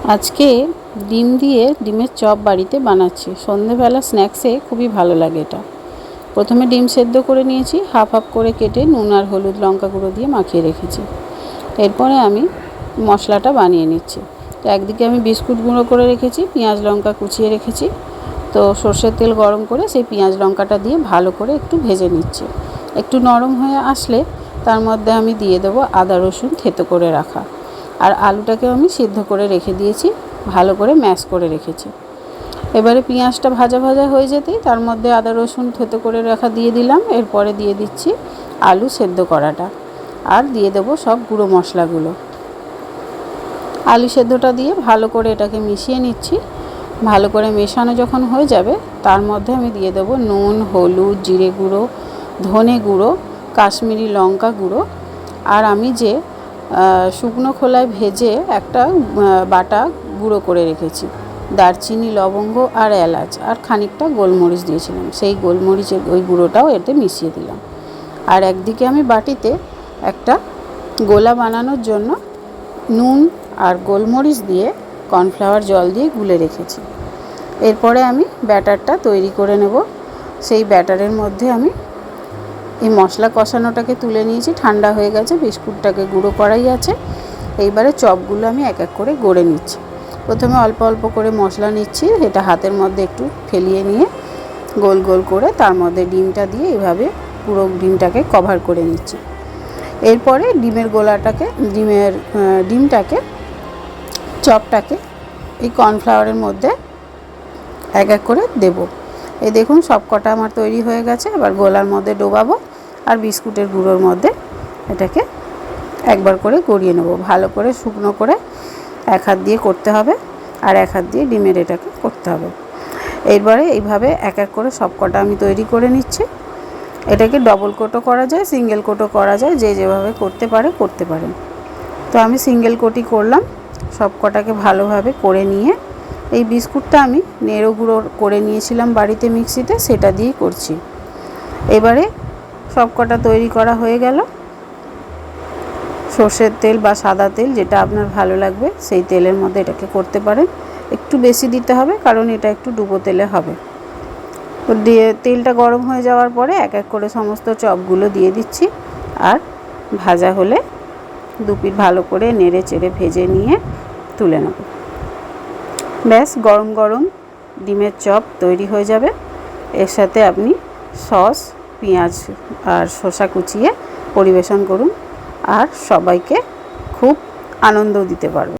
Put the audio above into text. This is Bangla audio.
আজকে ডিম দিয়ে ডিমের চপ বাড়িতে বানাচ্ছি। সন্ধেবেলা স্ন্যাক্সে খুবই ভালো লাগে এটা। প্রথমে ডিম সেদ্ধ করে নিয়েছি, হাফ হাফ করে কেটে নুন আর হলুদ লঙ্কা গুঁড়ো দিয়ে মাখিয়ে রেখেছি। এরপরে আমি মশলাটা বানিয়ে নিচ্ছি। তো একদিকে আমি বিস্কুট গুঁড়ো করে রেখেছি, পেঁয়াজ লঙ্কা কুচিয়ে রেখেছি। তো সর্ষের তেল গরম করে সেই পেঁয়াজ লঙ্কাটা দিয়ে ভালো করে একটু ভেজে নিচ্ছি। একটু নরম হয়ে আসলে তার মধ্যে আমি দিয়ে দেবো আদা রসুন থেতো করে রাখা। আর আলুটাকেও আমি সিদ্ধ করে রেখে দিয়েছি, ভালো করে ম্যাশ করে রেখেছি। এবারে পেঁয়াজটা ভাজা ভাজা হয়ে যেতেই তার মধ্যে আদা রসুন থেতো করে রাখা দিয়ে দিলাম। এরপরে দিয়ে দিচ্ছি আলু সেদ্ধ করাটা, আর দিয়ে দেবো সব গুঁড়ো মশলাগুলো। আলু সেদ্ধটা দিয়ে ভালো করে এটাকে মিশিয়ে নিচ্ছি। ভালো করে মেশানো যখন হয়ে যাবে তার মধ্যে আমি দিয়ে দেবো নুন, হলুদ, জিরে গুঁড়ো, ধনে গুঁড়ো, কাশ্মীরি লঙ্কা গুঁড়ো, আর আমি যে শুকনো খোলায় ভেজে একটা বাটা গুঁড়ো করে রেখেছি, দারচিনি, লবঙ্গ আর এলাচ, আর খানিকটা গোলমরিচ দিয়েছিলাম, সেই গোলমরিচের ওই গুঁড়োটাও এতে মিশিয়ে দিলাম। আর একদিকে আমি বাটিতে একটা গোলা বানানোর জন্য নুন আর গোলমরিচ দিয়ে কর্নফ্লাওয়ার জল দিয়ে গুলে রেখেছি। এরপরে আমি ব্যাটারটা তৈরি করে নেব। সেই ব্যাটারের মধ্যে আমি এই মশলা কষানোটাকে তুলে নিয়েছি, ঠান্ডা হয়ে গেছে, বিস্কুটটাকে গুঁড়ো করাই আছে। এইবারে চপগুলো আমি এক এক করে গড়ে নিচ্ছি। প্রথমে অল্প অল্প করে মশলা নিচ্ছি, এটা হাতের মধ্যে একটু ফেলিয়ে নিয়ে গোল গোল করে তার মধ্যে ডিমটা দিয়ে এভাবে পুরো ডিমটাকে কভার করে নিচ্ছি। এরপরে ডিমটাকে চপটাকে এই কর্নফ্লাওয়ারের মধ্যে এক এক করে দেব। এই দেখুন সব কটা আমার তৈরি হয়ে গেছে। এবার গোলার মধ্যে ডোবাবো আর বিস্কুটের গুঁড়োর মধ্যে এটাকে একবার করে গড়িয়ে নেব। ভালো করে শুকনো করে এক হাত দিয়ে করতে হবে আর এক হাত দিয়ে ডিমের এটাকে করতে হবে। এরপরে এইভাবে এক এক করে সব কটা আমি তৈরি করে নিচ্ছি। এটাকে ডবল কোটও করা যায়, সিঙ্গেল কোটও করা যায়, যে যেভাবে করতে পারেন। তো আমি সিঙ্গেল কোটই করলাম। সব কটাকে ভালোভাবে করে নিয়ে এই বিস্কুটটা আমি নেড়ো গুঁড়ো করে নিয়েছিলাম বাড়িতে মিক্সিতে, সেটা দিয়েই করছি। এবারে সব কটা তৈরি করা হয়ে গেল। সর্ষের তেল বা সাদা তেল যেটা আপনার ভালো লাগবে সেই তেলের মধ্যে এটাকে করতে পারেন। একটু বেশি দিতে হবে কারণ এটা একটু ডুবো তেলে হবে। তো দিয়ে তেলটা গরম হয়ে যাওয়ার পরে এক এক করে সমস্ত চপগুলো দিয়ে দিচ্ছি, আর ভাজা হলে দুপিঠ ভালো করে নেড়ে চেড়ে ভেজে নিয়ে তুলে নেব। ব্যাস, গরম গরম ডিমের চপ তৈরি হয়ে যাবে। এর সাথে আপনি সস, পেঁয়াজ আর শসা কুচিয়ে পরিবেশন করুন, আর সবাইকে খুব আনন্দ দিতে পারবেন।